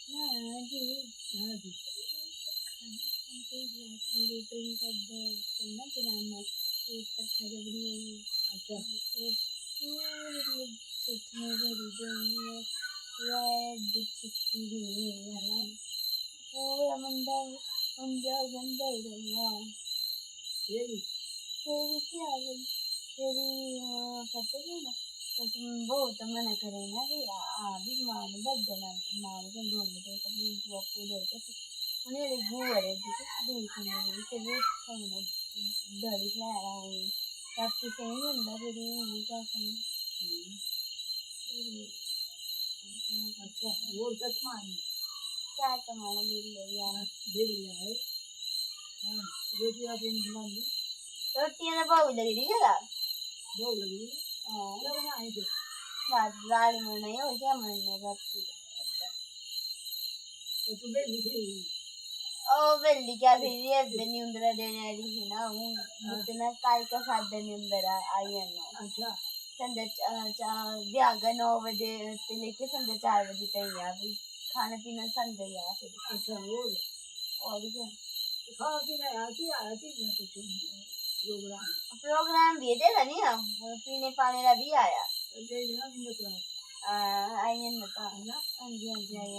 ना जी, हाँ जी। खाना कंप्लीट लाइटिंग रूटीन कर दे चलना चलाना है ये ऊपर खाजा बड़ी हुई अच्छा। ये पूरी सोचने भरी देंगे रेड चिक्की हुई है पूरा मंजा गंदा रहा तेरी तेरी क्या बोल तेरी पता है ना तो तुम बहुत मना करे ना भी अभी मान बदला मान के ढूंढ दे कभी तू आपको दे कैसे उन्हें ले गुआ रे देखने में से वो खाना दाढ़ी ला रहा हूँ रात से ही अंदर फिर उन्हें क्या करना अच्छा वो तक मानी क्या कमाना बिल ले यार बिल जाए। हाँ रोटी आटे नहीं बनाई रोटियां तो बहुत लगी थी क्या दो लगी हाँ क्या बनाए थे रात दाल में नहीं हो क्या मरने रात की तो तू बिल लिखी ओ वेल्ली क्या फिर ये निंद्रा देने आई थी ना हूँ जितना काल का साथ निंद्रा आई है ना अच्छा संध्या ब्यागा 9 बजे से लेके संध्या 4 बजे तक यहाँ भी खाना पीना संध्या यहाँ फिर अच्छा और क्या तो खाना पीना आया थी ना कुछ प्रोग्राम भी देगा नहीं हम पीने पाने का भी आया दे देना मुझे क्लास आई है ना हाँ जी आई है